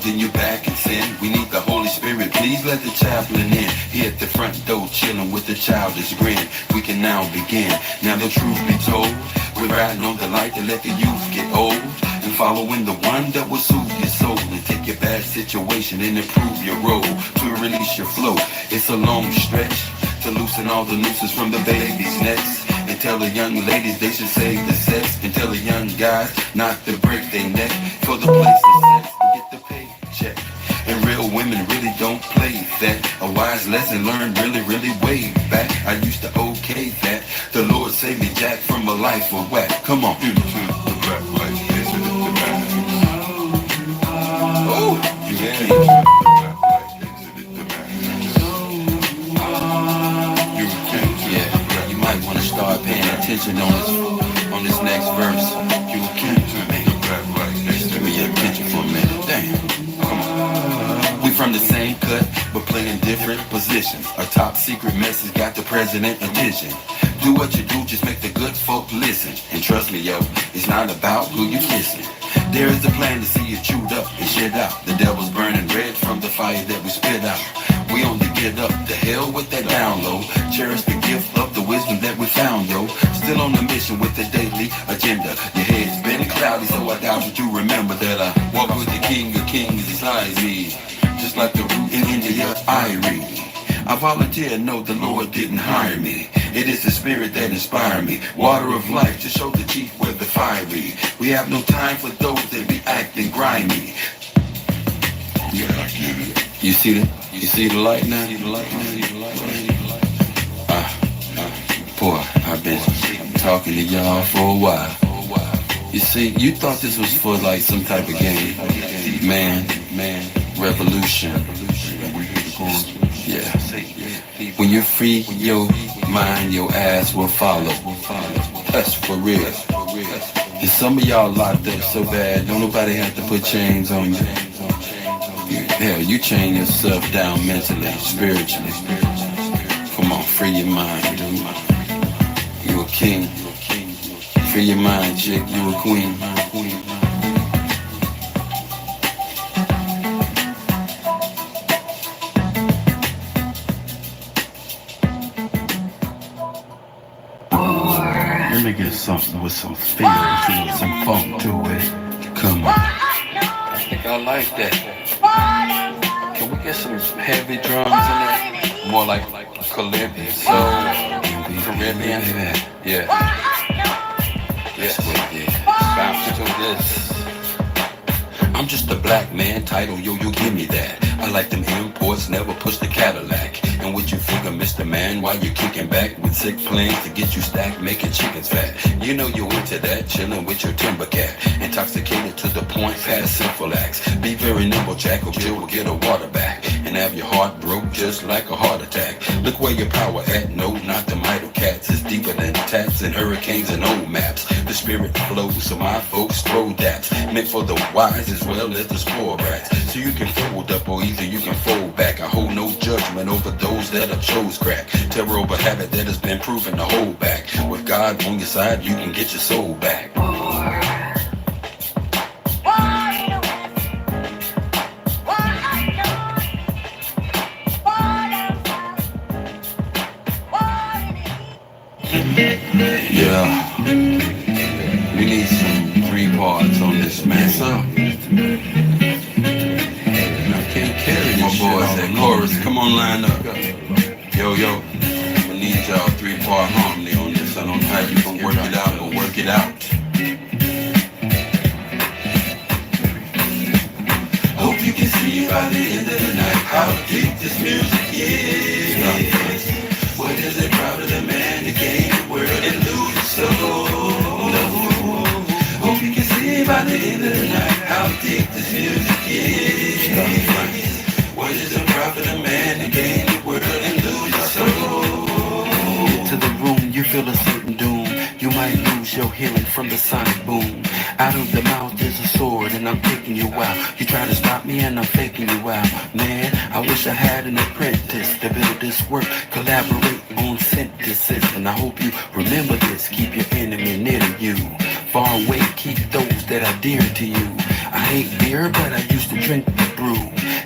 then you back and sin. We need the Holy Spirit, please let the chaplain in. He at the front door chilling with a childish grin. We can now begin. Now the truth be told, we're riding on the light to let the youth get old, and following the one that will soothe your soul and take your bad situation and improve your role to release your flow. It's a long stretch to loosen all the nooses from the baby's necks, and tell the young ladies they should save the sex, and tell the young guys not to break their neck for the place of sex and get the paycheck. And real women really don't play that. A wise lesson learned really, really way back. I used to okay that. The Lord saved me, Jack, from a life of whack. Come on. Oh, yeah. You might want to start paying attention on this next verse. You can't give me your attention for a minute. Damn. We from the same cut, but playing different positions. A top secret message got the president attention. Do what you do, just make the good folk listen. And trust me, yo, it's not about who you kissing. There is a plan to see you chewed up and shit out. The devil's burning red from the fire that we spit out. We only get up to hell with that down low. Cherish the gift of the wisdom that we found, yo. Still on the mission with the daily agenda. Your head's been cloudy, so I doubt that you remember that I walk with the king of kings beside me. Just like the root in India, I read. I volunteer, no, the Lord didn't hire me. It is the spirit that inspired me. Water of life to show the chief where the fire be. We have no time for those that be acting grimy. You see the the light now? Boy, I've been talking to y'all for a while. You see, you thought this was for like some type of game. Man, revolution. Yeah. When you're free, your mind, your ass will follow. That's for real. And some of y'all locked up so bad, don't nobody have to put chains on you. Hell, you chain yourself down mentally, spiritually. Come on, free your mind, dude. You a king. Free your mind, chick. You a queen. Let me get something with some feel to it, some funk to it. Come on. I think I like that. Can we get some heavy drums in there? More like Caribbean, so Caribbean. Yeah. Yes, bounce to this. I'm just a black man, title, yo, give me that. I like them imports, never push the Cadillac. And would you figure, Mr. Man, while you're kicking back with sick planes to get you stacked, making chickens fat? You know you're into that, chilling with your timber cat, intoxicated to the point past sinful acts. Be very nimble, Jack, or Jill will get a water back and have your heart broke just like a heart attack. Look where your power at, no, not the idle cats. It's deeper than tats and hurricanes and old maps. The spirit flows, so my folks throw daps, meant for the wise as well as the spoiled brats. So you can fold up or either you can fold back. I hold no judgment over those that have chose crack. Terror over habit that has been proven to hold back. With God on your side, you can get your soul back. Yeah, we need some 3 parts on this, man. So I can't carry my boys that chorus. Come on, line up. Yo, we need y'all 3-part harmony on this. I don't know how you gonna work it out, but work it out. Hope you can see by the end of the night how deep this music is. What is it proud of the man to gain the world and lose his soul? Hope you can see by the end of the night how deep this music is. What is it profit a man to gain the world and lose his soul? Get to the room, you feel a certain doom. You might lose your hearing from the sonic boom. Out of the mouth is a sword and I'm taking you out. You try to stop me and I'm faking you out. Man, I wish I had an apprentice to build this work. Collaborate on synthesis. And I hope you remember this. Keep your enemy near to you. Far away, keep those that are dear to you. I hate beer, but I used to drink the brew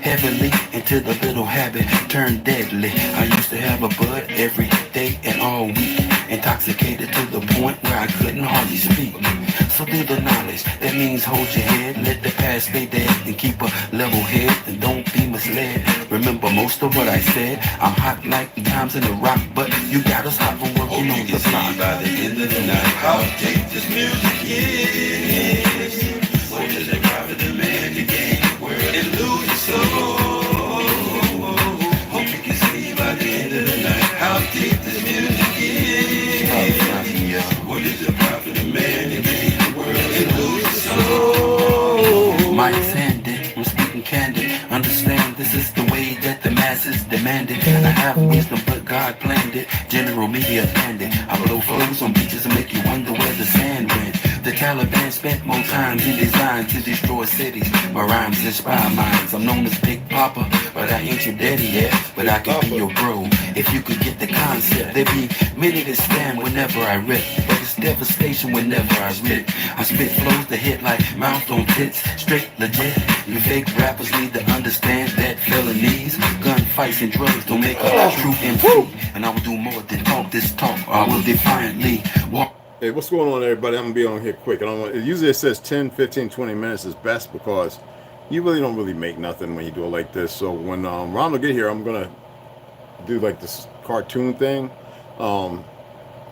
heavily until the little habit turned deadly. I used to have a bud every day and all week, intoxicated to the point where I couldn't hardly speak. So do the knowledge, that means hold your head, let the past stay dead, and keep a level head, and don't be misled. Remember most of what I said, I'm hot like times in the rock, but you gotta stop from working on the clock. By the end of the night, how deep this music is. What does it profit the man to gain the world and lose his soul? Hope you can see by the end of the night how deep this music is. What does it profit the man to gain the world and lose his soul? Mike Sandy, I'm speaking candid. Understand this is the way that the masses demand it. I have wisdom, but God planned it. General media planned it. I blow flows on beaches and make you wonder where the sand went. The Taliban spent more time in design to destroy cities. My rhymes inspire minds. I'm known as Big Papa, but I ain't your daddy yet. But I can be your bro if you could get the concept. There be many that stand whenever I rip, but it's devastation whenever I rip. I spit flows that hit like mouth on tits, straight legit. You fake rappers need to understand that felonies, gunfights, and drugs don't make a true MC. And I will do more than talk this talk. I will defiantly walk. Hey, what's going on, everybody? I'm going to be on here quick. Usually it says 10, 15, 20 minutes is best because you really don't really make nothing when you do it like this. So when Ron will get here, I'm going to do like this cartoon thing. And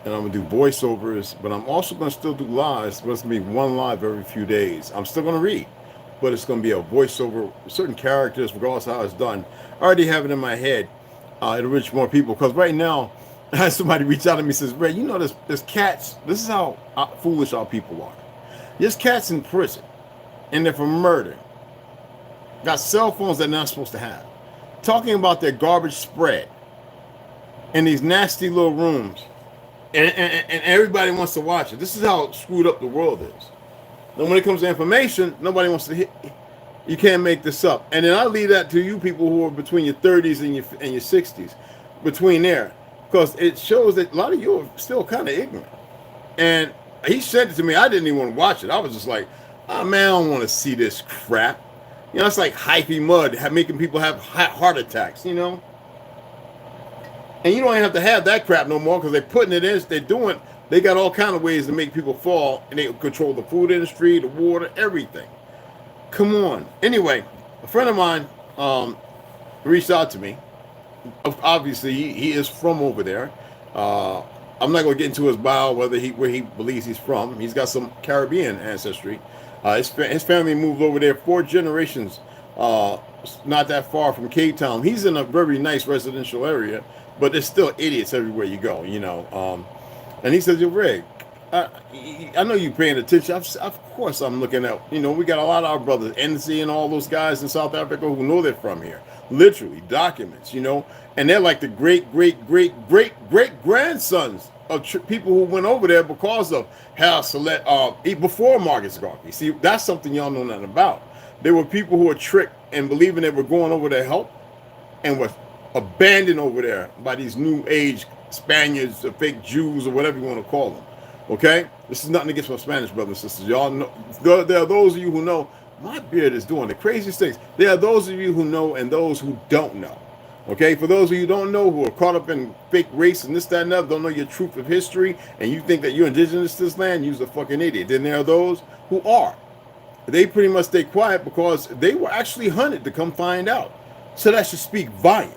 I'm going to do voiceovers, but I'm also going to still do lives, but it's going to be one live every few days. I'm still going to read, but it's going to be a voiceover, certain characters, regardless of how it's done. I already have it in my head. It'll reach more people because right now, I had somebody reach out to me and says, Ray, you know, there's cats. This is how foolish our people are. There's cats in prison, and they're for murder. Got cell phones they're not supposed to have. Talking about their garbage spread in these nasty little rooms. And everybody wants to watch it. This is how screwed up the world is. And when it comes to information, nobody wants to hit. You can't make this up. And then I leave that to you people who are between your 30s and your 60s. Between there. Because it shows that a lot of you are still kind of ignorant. And he said it to me. I didn't even want to watch it. I was just like, oh, man, I don't want to see this crap. You know, it's like hyphy mud, making people have heart attacks, you know. And you don't even have to have that crap no more because they're putting it in. They got all kind of ways to make people fall. And they control the food industry, the water, everything. Come on. Anyway, a friend of mine reached out to me. Obviously, he is from over there. I'm not going to get into his bio, where he believes he's from. He's got some Caribbean ancestry. His family moved over there 4 generations, not that far from Cape Town. He's in a very nice residential area, but there's still idiots everywhere you go, you know. And he says, yo, Rick, I know you're paying attention. Of course I'm looking at, you know, we got a lot of our brothers, NC and all those guys in South Africa who know they're from here. Literally, documents, you know. And they're like the great grandsons of people who went over there because of Hal Salette, before Marcus Garvey. See, that's something y'all know nothing about. There were people who were tricked and believing they were going over there to help and were abandoned over there by these new age Spaniards or fake Jews or whatever you want to call them. Okay? This is nothing against my Spanish brothers and sisters. Y'all know, there are those of you who know my beard is doing the craziest things. There are those of you who know and those who don't know. Okay, for those of you who don't know, who are caught up in fake race and this, that, and that, don't know your truth of history, and you think that you're indigenous to this land, you're a fucking idiot. Then there are those who are. They pretty much stay quiet because they were actually hunted to come find out. So that should speak volumes.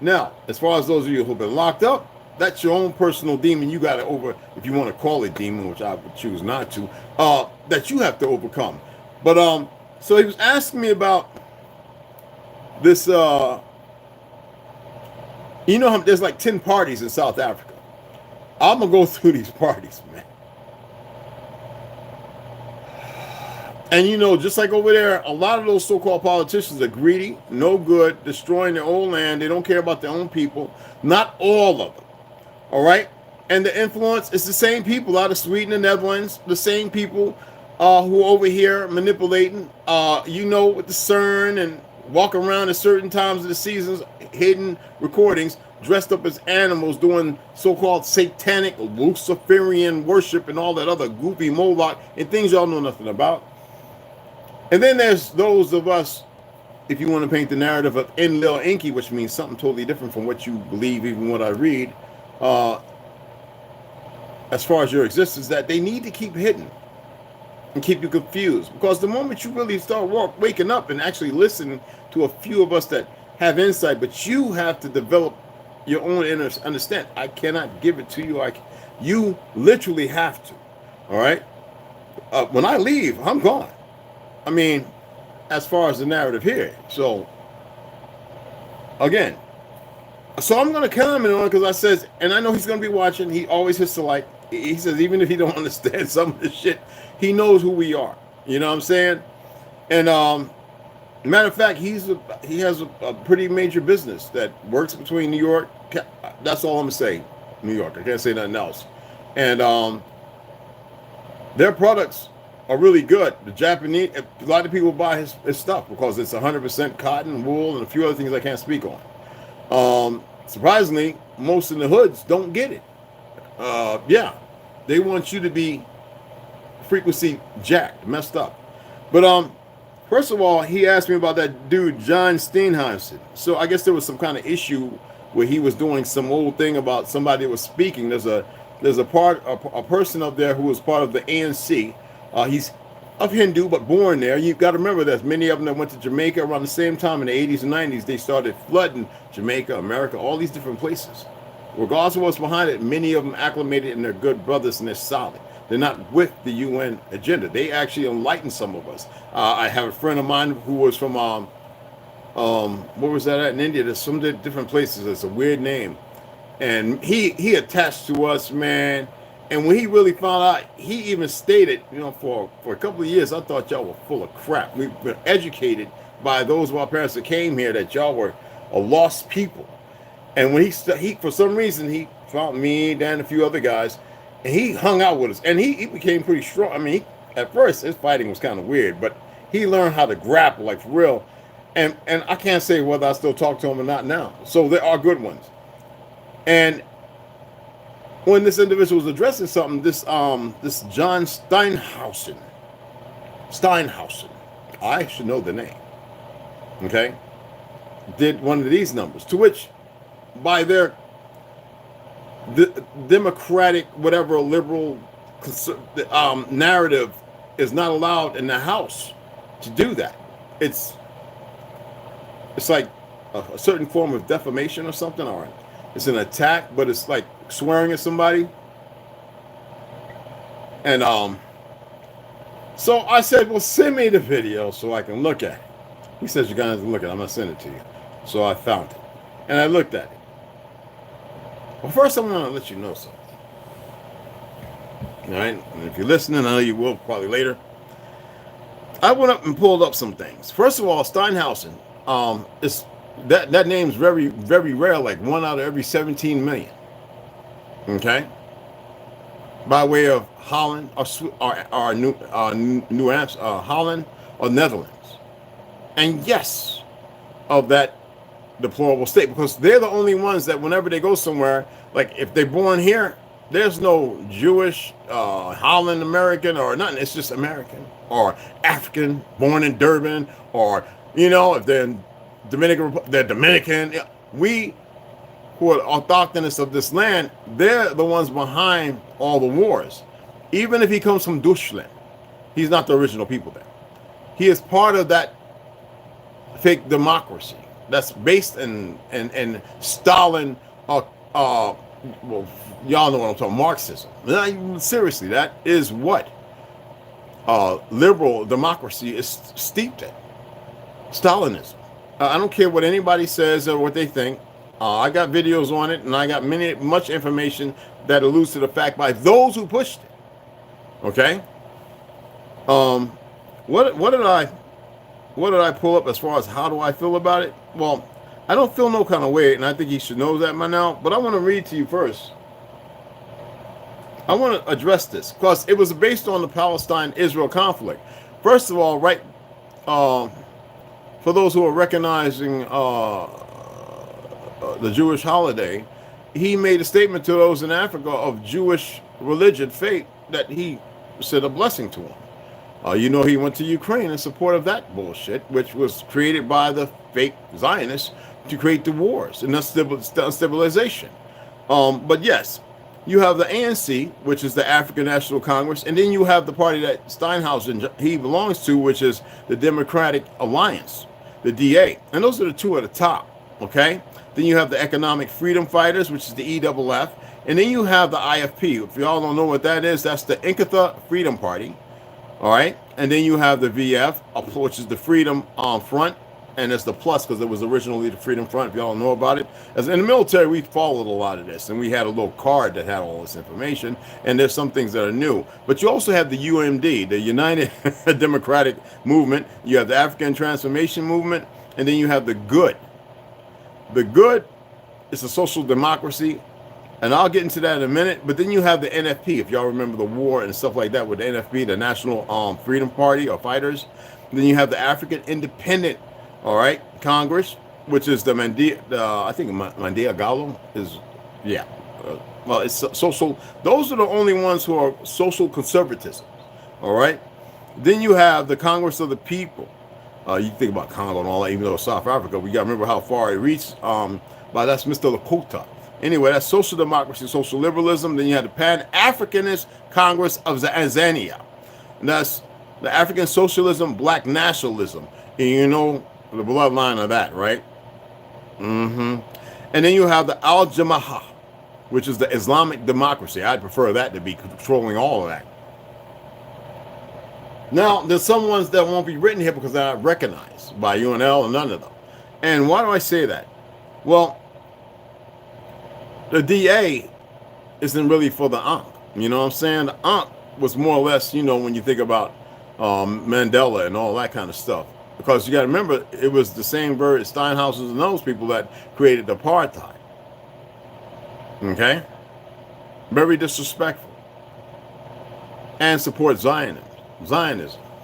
Now, as far as those of you who've been locked up, that's your own personal demon you got to if you want to call it demon, which I would choose not to, that you have to overcome. But, so he was asking me about this, you know how there's like 10 parties in South Africa. I'm going to go through these parties, man. And you know, just like over there, a lot of those so-called politicians are greedy, no good, destroying their own land. They don't care about their own people. Not all of them. All right? And the influence is the same people out of Sweden and Netherlands, the same people who are over here manipulating, you know, with the CERN and walk around at certain times of the seasons, hidden recordings, dressed up as animals, doing so-called satanic Luciferian worship and all that other goofy Moloch and things y'all know nothing about. And then there's those of us, if you want to paint the narrative of Enlil Enki, which means something totally different from what you believe, even what I read, as far as your existence, that they need to keep hidden and keep you confused. Because the moment you really start waking up and actually listening to a few of us that have insight, but you have to develop your own inner understand. I cannot give it to you. You literally have to. All right. When I leave, I'm gone. I mean, as far as the narrative here. So again, so I'm going to comment on it because I says, and I know he's going to be watching. He always hits the like. He says, even if he don't understand some of this shit, he knows who we are. You know what I'm saying? And matter of fact, he has a pretty major business that works between New York. That's all I'm gonna say. New York. I can't say nothing else. And their products are really good. The Japanese, a lot of people buy his stuff because it's 100% cotton, wool, and a few other things I can't speak on. Surprisingly, most in the hoods don't get it. Yeah, they want you to be frequency jacked, messed up. But first of all, he asked me about that dude John Steenhuisen. So I guess there was some kind of issue where he was doing some old thing about somebody that was speaking. There's a person up there who was part of the ANC. He's of Hindu but born there. You've got to remember there's many of them that went to Jamaica around the same time in the 80s and 90s. They started flooding Jamaica, America, all these different places. Regardless of what's behind it, many of them acclimated and they're good brothers and they're solid. They're not with the UN agenda. They actually enlighten some of us. I have a friend of mine who was from, where was that at in India? There's some different places. It's a weird name. And he attached to us, man. And when he really found out, he even stated, you know, for a couple of years, I thought y'all were full of crap. We've been educated by those of our parents that came here that y'all were a lost people. And when he for some reason, he found me, Dan, a few other guys, and he hung out with us. And he became pretty strong. I mean, at first, his fighting was kind of weird, but he learned how to grapple, like for real. And I can't say whether I still talk to him or not now. So there are good ones. And when this individual was addressing something, this John Steenhuisen, I should know the name, okay, did one of these numbers, to which by their democratic, whatever, liberal narrative is not allowed in the House to do that. It's like a certain form of defamation or something, or it's an attack, but it's like swearing at somebody. And so I said, well, send me the video so I can look at it. He says, you guys can look at it. I'm going to send it to you. So I found it. And I looked at it. Well, first I'm going to let you know something. All right? And if you're listening, I know you will probably later. I went up and pulled up some things. First of all, Steenhuisen, that name's very, very rare, like 1 out of every 17 million. Okay? By way of Holland or New Amsterdam, Holland or Netherlands. And yes, of that deplorable state, because they're the only ones that whenever they go somewhere, like if they're born here, there's no Jewish, Holland American or nothing. It's just American or African, born in Durban, or, you know, if they're in Dominican, they're Dominican. We who are autochthonous of this land, they're the ones behind all the wars. Even if he comes from Deutschland, he's not the original people there. He is part of that fake democracy that's based in Stalin, well, y'all know what I'm talking, Marxism. Seriously, that is what liberal democracy is steeped in. Stalinism. I don't care what anybody says or what they think. I got videos on it, and I got much information that alludes to the fact by those who pushed it. Okay. What did I pull up as far as how do I feel about it? Well, I don't feel no kind of way, and I think you should know that by now. But I want to read to you first. I want to address this because it was based on the Palestine Israel conflict. First of all, right, for those who are recognizing the Jewish holiday, he made a statement to those in Africa of Jewish religion, faith, that he said a blessing to them. You know, he went to Ukraine in support of that bullshit, which was created by the fake Zionists to create the wars and stabilization. But yes, you have the ANC, which is the African National Congress, and then you have the party that Steinhausen he belongs to, which is the Democratic Alliance, the DA. And those are the two at the top, okay? Then you have the Economic Freedom Fighters, which is the EFF, and then you have the IFP. If y'all don't know what that is, that's the Inkatha Freedom Party, all right? And then you have the VF, which is the Freedom Front, and it's the plus because it was originally the Freedom Front, if y'all don't know about it. As in the military, we followed a lot of this, and we had a little card that had all this information, and there's some things that are new. But you also have the UMD, the United Democratic Movement. You have the African Transformation Movement, and then you have the GOOD. The GOOD is a social democracy, and I'll get into that in a minute. But then you have the NFP, if y'all remember the war and stuff like that with the NFP, the National Freedom Party or Fighters. And then you have the African Independent, all right, Congress, which is the I think Mandela Gallo is, yeah. Well, it's social. Those are the only ones who are social conservatism, all right. Then you have the Congress of the People. You think about Congo and all that, even though South Africa, we got to remember how far it reached. But that's Mr. Lakota. Anyway, that's social democracy, social liberalism. Then you have the Pan-Africanist Congress of Tanzania. And that's the African socialism, black nationalism. And you know the bloodline of that, right? And then you have the Al-Jamahah, which is the Islamic democracy. I'd prefer that to be controlling all of that. Now, there's some ones that won't be written here because they're not recognized by UNL and none of them. And why do I say that? Well, the DA isn't really for the Ankh. You know what I'm saying? The Ankh was more or less, you know, when you think about Mandela and all that kind of stuff. Because you got to remember, it was the same bird, Steinhausen and those people that created apartheid. Okay? Very disrespectful. And support Zionism.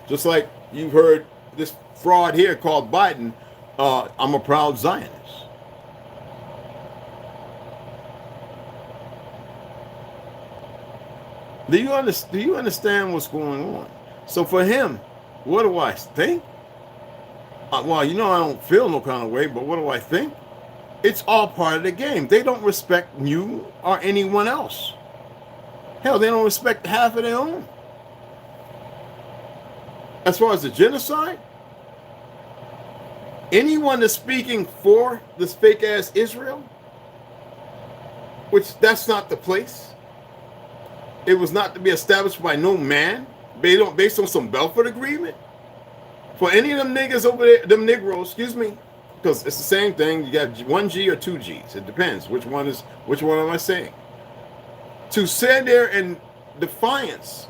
Just like you've heard this fraud here called Biden, I'm a proud Zionist. Do you understand what's going on? So for him, what do I think? Well, you know I don't feel no kind of way, but what do I think? It's all part of the game. They don't respect you or anyone else. Hell, they don't respect half of their own. As far as the genocide, anyone that's speaking for this fake-ass Israel, which that's not the place. It was not to be established by no man, based on some Belfort Agreement. For any of them niggas over there, them Negroes, excuse me, because it's the same thing. You got one G or two Gs. It depends. Which one am I saying? To stand there in defiance,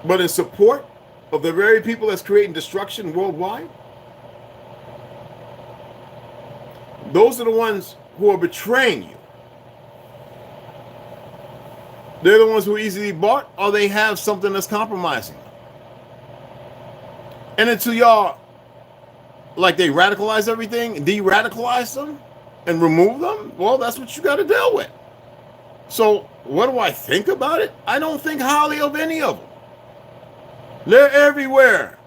but in support of the very people that's creating destruction worldwide. Those are the ones who are betraying you. They're the ones who are easily bought, or they have something that's compromising them. And until y'all, like they radicalize everything, de-radicalize them, and remove them, well, that's what you got to deal with. So what do I think about it? I don't think highly of any of them. They're everywhere.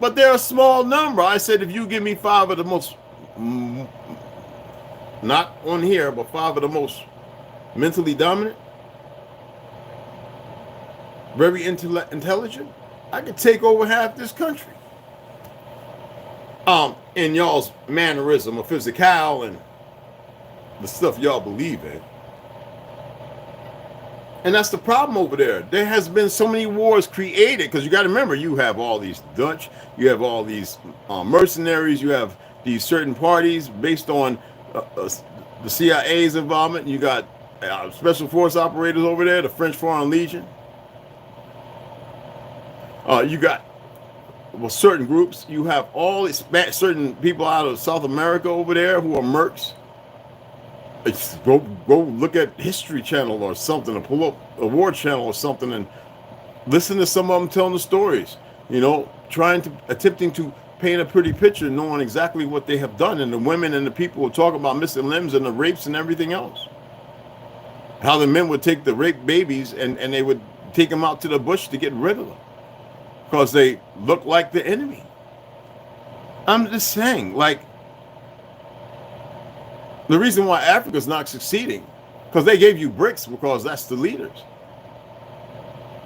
But they're a small number. I said if you give me 5 of the most, not on here, but 5 of the most mentally dominant, very intelligent, I could take over half this country. In y'all's mannerism or physical and the stuff y'all believe in. And that's the problem over there. There has been so many wars created, because you got to remember, you have all these Dutch, you have all these mercenaries, you have these certain parties based on the CIA's involvement. You got special force operators over there, the French Foreign Legion. You got certain groups. You have all these certain people out of South America over there who are mercs. Go look at History Channel or something, or pull up a War Channel or something, and listen to some of them telling the stories. You know, attempting to paint a pretty picture, knowing exactly what they have done, and the women and the people who talk about missing limbs and the rapes and everything else. How the men would take the raped babies and they would take them out to the bush to get rid of them. because they look like the enemy. I'm just saying, like, the reason why Africa's not succeeding, because they gave you BRICS because that's the leaders.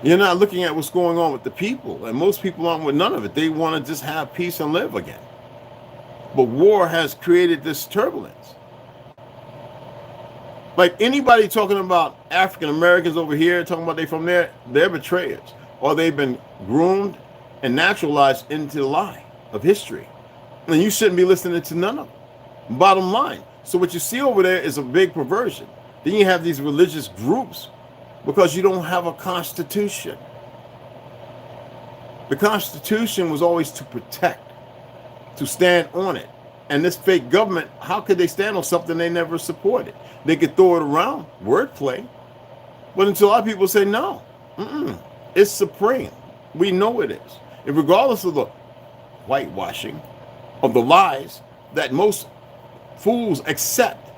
You're not looking at what's going on with the people, and most people aren't with none of it. They want to just have peace and live again. But war has created this turbulence. Like anybody talking about African Americans over here, talking about they from there, they're betrayers, or they've been groomed and naturalized into the lie of history. And you shouldn't be listening to none of them. Bottom line. So what you see over there is a big perversion. Then you have these religious groups because you don't have a constitution. The Constitution was always to protect, to stand on it. And this fake government, how could they stand on something they never supported? They could throw it around, wordplay. But until a lot of people say, no, it's supreme. We know it is. And regardless of the whitewashing, of the lies that most fools accept,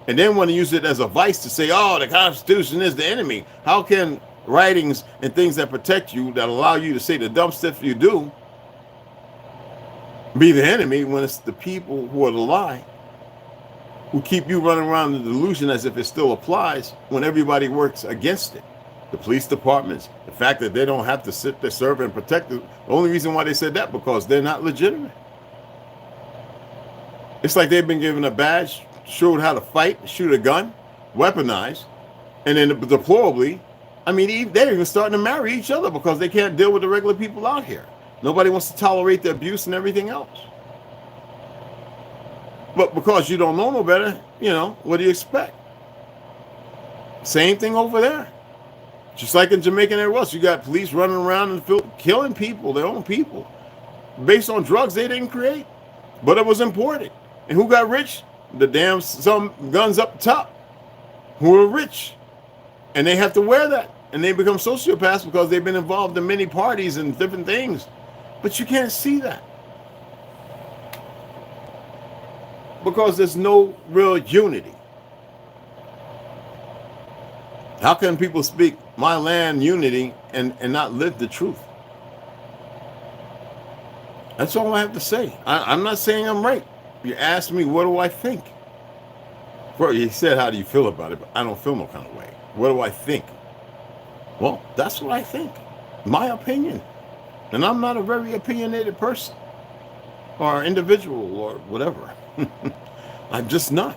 and then want to use it as a vice to say, oh, the Constitution is the enemy. How can writings and things that protect you, that allow you to say the dumb stuff you do, be the enemy when it's the people who are the lie, who keep you running around the delusion as if it still applies when everybody works against it? The police departments, the fact that they don't have to sit there, serve and protect it. The only reason why they said that, because they're not legitimate. It's like they've been given a badge, showed how to fight, shoot a gun, weaponize, and then deplorably, I mean, they're even starting to marry each other because they can't deal with the regular people out here. Nobody wants to tolerate the abuse and everything else. But because you don't know no better, you know, what do you expect? Same thing over there. Just like in Jamaica and everywhere else, you got police running around and killing people, their own people, based on drugs they didn't create, but it was imported. And who got rich? The damn some guns up top who are rich, and they have to wear that, and they become sociopaths because they've been involved in many parties and different things. But you can't see that because there's no real unity. How can people speak my land unity and not live the truth? That's all I have to say. I'm not saying I'm right. You asked me, what do I think? Bro, you said, how do you feel about it? But I don't feel no kind of way. What do I think? Well, that's what I think. My opinion. And I'm not a very opinionated person or individual or whatever. I'm just not.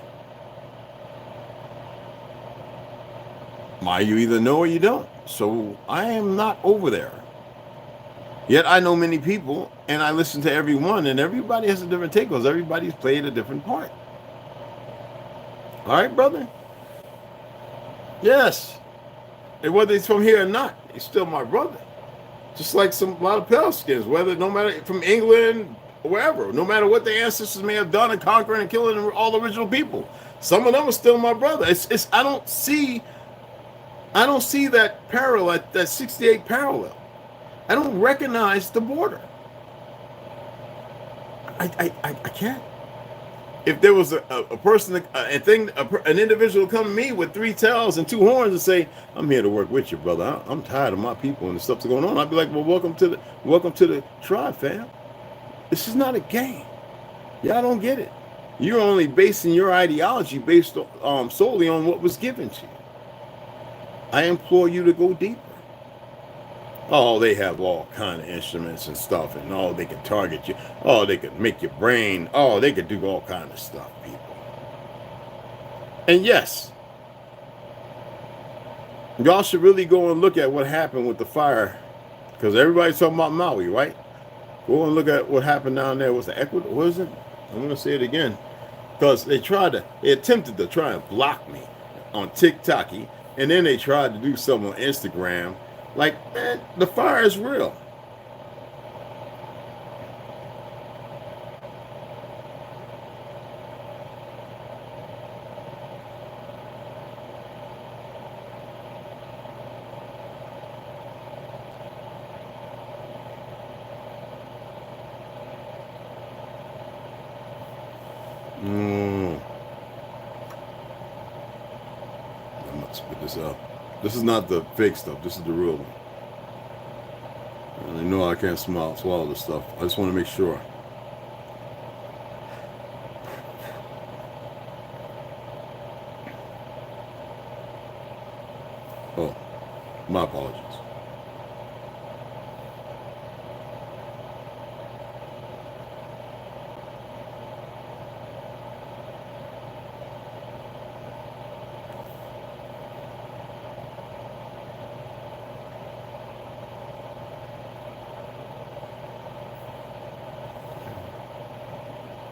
You either know or you don't. So I am not over there. Yet I know many people, and I listen to everyone, and everybody has a different take because everybody's played a different part. All right, brother? Yes. And whether he's from here or not, he's still my brother. Just like a lot of Palestinians, whether no matter from England or wherever, no matter what their ancestors may have done in conquering and killing all the original people, some of them are still my brother. I don't see that parallel, that 68 parallel. I don't recognize the border. I can't. If there was a person, an individual come to me with 3 tails and 2 horns and say, "I'm here to work with you, brother. I'm tired of my people and the stuff's going on," I'd be like, "Well, welcome to the tribe, fam. This is not a game. Y'all don't get it. You're only basing your ideology based solely on what was given to you. I implore you to go deeper. Oh, they have all kind of instruments and stuff, and oh, they can target you. Oh, they could make your brain. Oh, they could do all kind of stuff, people. And yes, y'all should really go and look at what happened with the fire, because everybody's talking about Maui, right? Go and look at what happened down there. Was the Ecuador? What is it? I'm going to say it again, because they attempted to try and block me on TikTok, and then they tried to do something on Instagram. Like, man, the fire is real. I'm gonna spit this out. This is not the fake stuff. This is the real one. And I know I can't swallow this stuff. I just want to make sure. Oh, my apologies.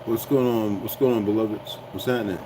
What's going on? What's going on, beloveds? What's happening?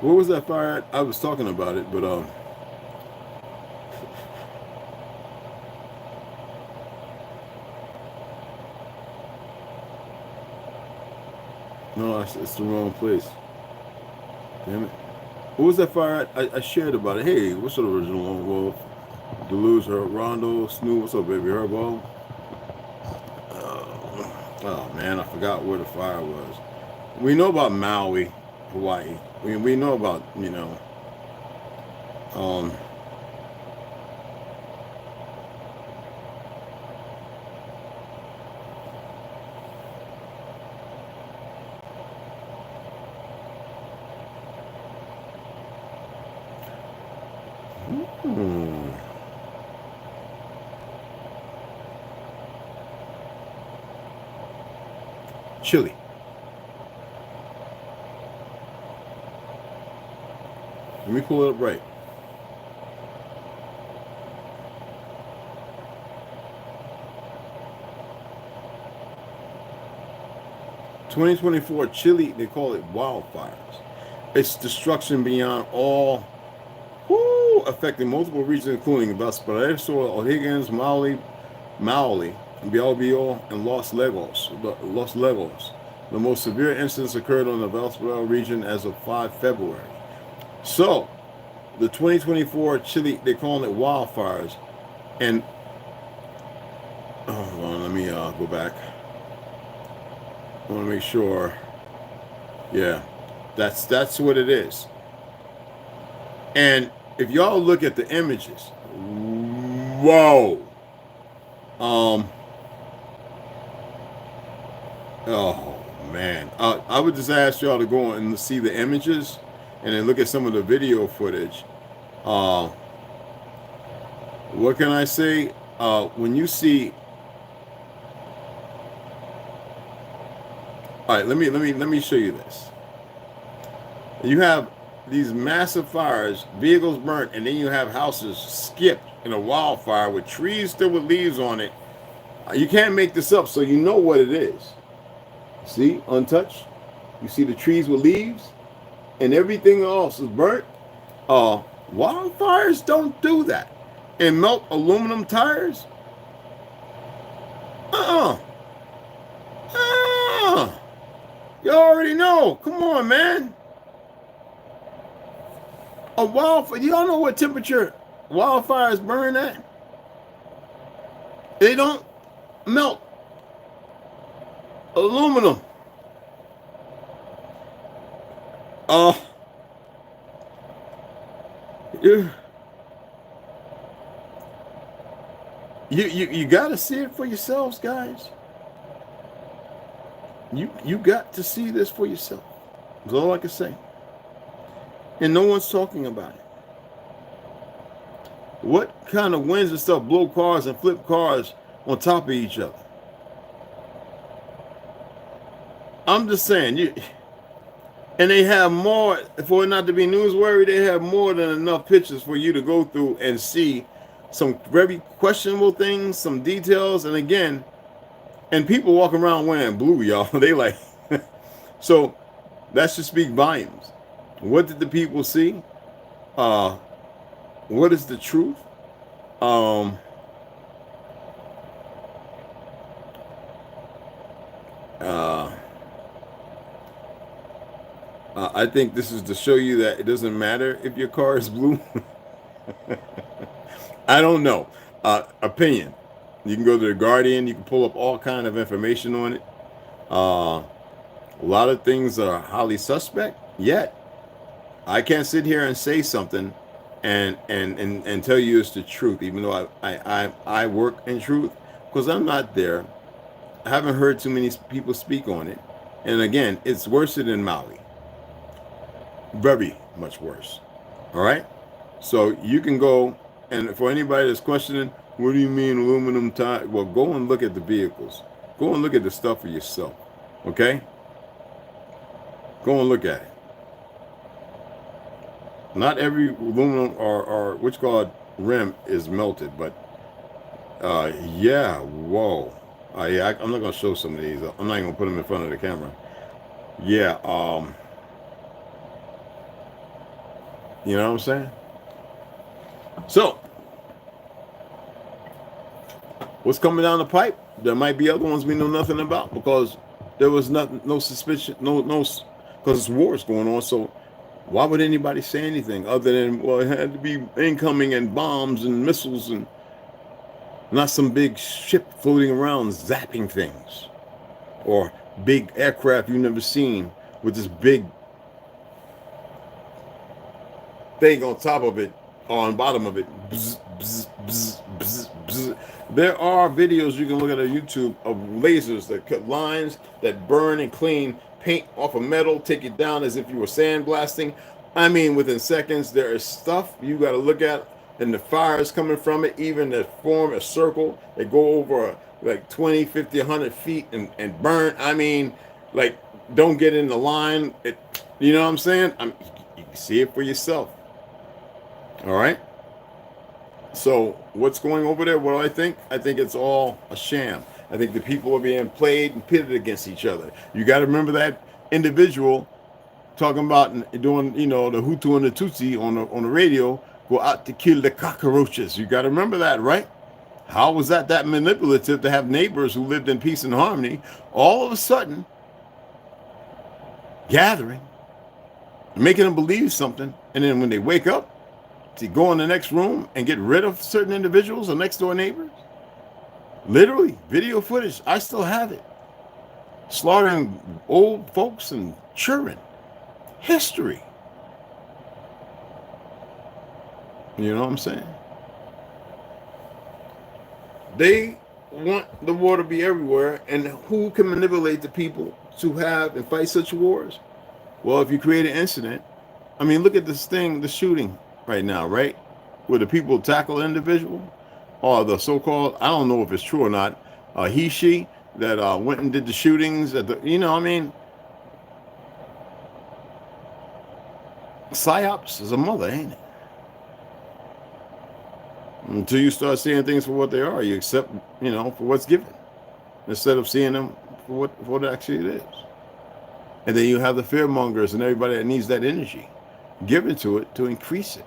What was that fire at? I was talking about it, but no, it's the wrong place. Damn it. What was that fire at? I shared about it. Hey, what's the original Lone Wolf? ToLU'S Rondo, Snoop, what's up, baby? Herbo? Oh, man, I forgot where the fire was. We know about Maui, Hawaii. We know about, you know, Chile. Let me pull it up right. "2024 Chile, they call it wildfires. It's destruction beyond all, affecting multiple regions, including Valparaiso, O'Higgins, Maui, Biobío, and Los Lagos. The most severe incidents occurred on the Valparaiso region as of 5 February. So, the 2024 Chile, they're calling it wildfires. And, hold on, let me go back. I want to make sure. Yeah, that's what it is. And if y'all look at the images, whoa. Oh man, I would just ask y'all to go and see the images, and then look at some of the video footage. What can I say? When you see, all right, let me show you this. You have these massive fires, vehicles burnt, and then you have houses skipped in a wildfire with trees still with leaves on it. You can't make this up, so you know what it is. See, untouched. You see the trees with leaves, and everything else is burnt. Wildfires don't do that. And melt aluminum tires. You already know. Come on, man. A wildfire. Y'all know what temperature wildfires burn at? They don't melt aluminum. You gotta see it for yourselves, guys. You got to see this for yourself. That's all I can say. And no one's talking about it. What kind of winds and stuff blow cars and flip cars on top of each other? I'm just saying, and they have more, for it not to be newsworthy, they have more than enough pictures for you to go through and see some very questionable things, some details, and again, and people walking around wearing blue, y'all. They like, so that should speak volumes. What did the people see? What is the truth? Uh, I think this is to show you that it doesn't matter if your car is blue. I don't know. Opinion. You can go to the Guardian. You can pull up all kind of information on it. A lot of things are highly suspect. Yet I can't sit here and say something and tell you it's the truth, even though I work in truth, because I'm not there. I haven't heard too many people speak on it. And again, it's worse than Maui. Very much worse. All right. So you can go, and for anybody that's questioning, what do you mean aluminum tie? Well, go and look at the vehicles. Go and look at the stuff for yourself. Okay? Go and look at it. Not every aluminum or which called rim is melted, but yeah, whoa. Yeah, I'm not gonna show some of these. I'm not even gonna put them in front of the camera. Yeah, you know what I'm saying? So, what's coming down the pipe? There might be other ones we know nothing about because there was nothing, no suspicion, because it's wars going on. So, why would anybody say anything other than, well, it had to be incoming and bombs and missiles and not some big ship floating around zapping things, or big aircraft you've never seen with this big thing on top of it or on bottom of it. Bzz, bzz, bzz, bzz, bzz. There are videos you can look at on YouTube of lasers that cut lines, that burn and clean paint off of metal, take it down as if you were sandblasting. I mean, within seconds, there is stuff you got to look at, and the fires coming from it, even that form a circle, they go over like 20, 50, 100 feet and burn. I mean, like, don't get in the line. You know what I'm saying? You can see it for yourself. All right. So what's going over there? What do I think? I think it's all a sham. I think the people are being played and pitted against each other. You got to remember that individual talking about doing, the Hutu and the Tutsi on the radio go out to kill the cockroaches. You got to remember that, right? How was that manipulative to have neighbors who lived in peace and harmony all of a sudden gathering, making them believe something, and then when they wake up, to go in the next room and get rid of certain individuals or next door neighbors? Literally, video footage. I still have it. Slaughtering old folks and children. History. You know what I'm saying? They want the war to be everywhere, and who can manipulate the people to have and fight such wars? Well, if you create an incident, I mean, look at this thing, the shooting right now, right? Where the people tackle an individual, or the so-called, I don't know if it's true or not, she that went and did the shootings at the, I mean, psyops is a mother, ain't it? Until you start seeing things for what they are, you accept, for what's given, instead of seeing them for what actually it is. And then you have the fear mongers and everybody that needs that energy given to it to increase it.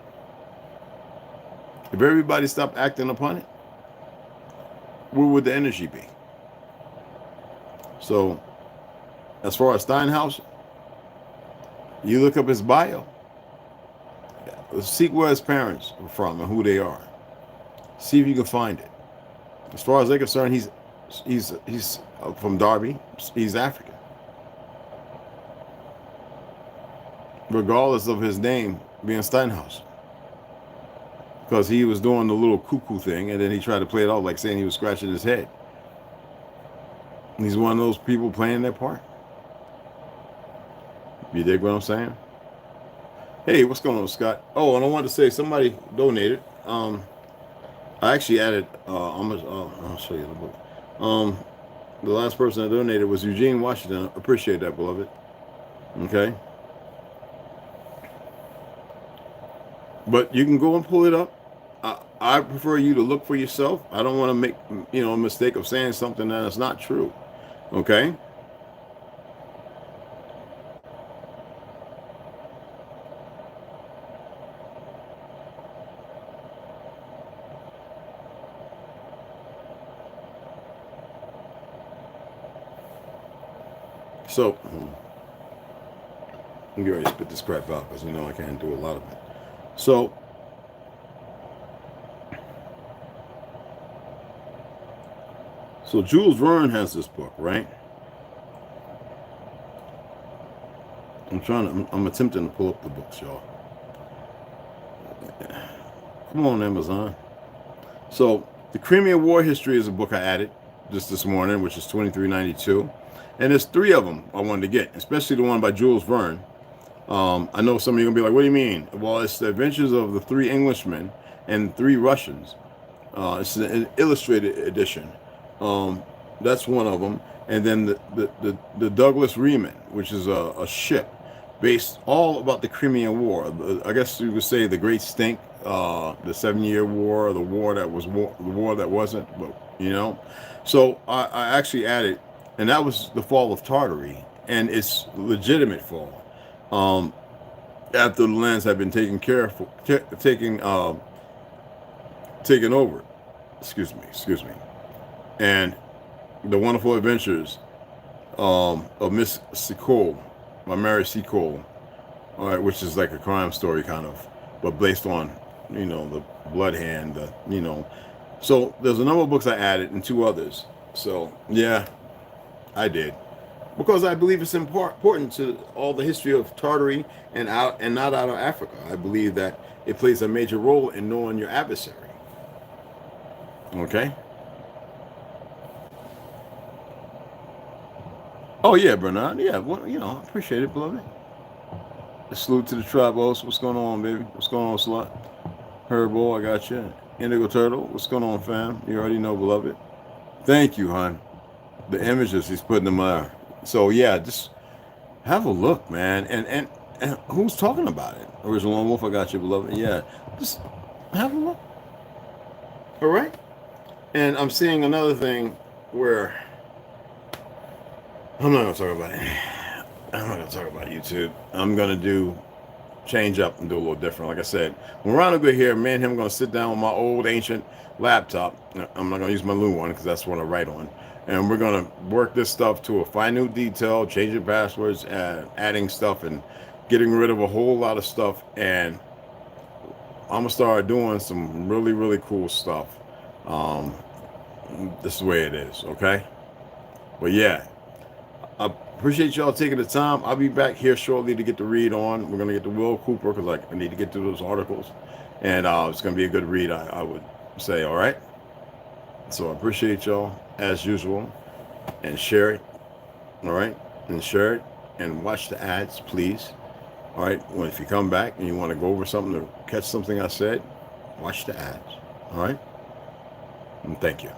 If everybody stopped acting upon it, where would the energy be? So, as far as Steinhaus, you look up his bio, seek where his parents were from and who they are. See if you can find it. As far as they're concerned, he's from Derby. He's African, regardless of his name being Steinhaus. Because he was doing the little cuckoo thing, and then he tried to play it off like saying he was scratching his head. And he's one of those people playing their part. You dig what I'm saying? Hey, what's going on, Scott? Oh, and I wanted to say somebody donated. I actually added. I'll show you the book. The last person that donated was Eugene Washington. Appreciate that, beloved. Okay. But you can go and pull it up. I prefer you to look for yourself. I don't want to make, a mistake of saying something that is not true. Okay? So, I'm getting ready to spit this crap out because I can't do a lot of it. So, Jules Verne has this book, right? I'm attempting to pull up the books, y'all. Come on, Amazon. So, The Crimean War History is a book I added just this morning, which is $23.92. And there's 3 of them I wanted to get, especially the one by Jules Verne. I know some of you are going to be like, what do you mean? Well, it's the adventures of the 3 Englishmen and 3 Russians. It's an illustrated edition. That's one of them. And then the Douglas Reman, which is a ship based all about the Crimean War. I guess you would say the Great Stink, the 7-Year War, the war that was the war that wasn't, but So I actually added, and that was the fall of Tartary, and it's legitimate fall. After the lands have been taken over. Excuse me. And the wonderful adventures of Miss Seacole, my Mary Seacole, all right, which is like a crime story kind of, but based on, the Blood Hand, So there's a number of books I added and 2 others. So yeah, I did. Because I believe it's important to all the history of Tartary and not out of Africa. I believe that it plays a major role in knowing your adversary. Okay? Oh yeah, Bernard. Yeah, well, appreciate it, beloved. A salute to the tribe host. What's going on, baby? What's going on, Slut? Herbo, I got you. Indigo Turtle. What's going on, fam? You already know, beloved. Thank you, hon. The images he's putting in my... So yeah, just have a look, man. And who's talking about it? Original Lone Wolf, I got you, beloved. Yeah, just have a look. All right. And I'm seeing another thing where I'm not gonna talk about it. I'm not gonna talk about YouTube. I'm gonna change up and do a little different. Like I said, when Ronald get here, me and him are gonna sit down with my old ancient laptop. I'm not gonna use my new one because that's what I write on. And we're going to work this stuff to a minute detail, changing passwords, adding stuff, and getting rid of a whole lot of stuff. And I'm going to start doing some really, really cool stuff. This is the way it is, okay? But yeah, I appreciate y'all taking the time. I'll be back here shortly to get the read on. We're going to get to Will Cooper because I need to get through those articles. And it's going to be a good read, I would say, all right? So I appreciate y'all as usual, and share it, all right, and share it, and watch the ads, please, all right. Well, if you come back and you want to go over something or catch something I said, watch the ads, all right, and thank you.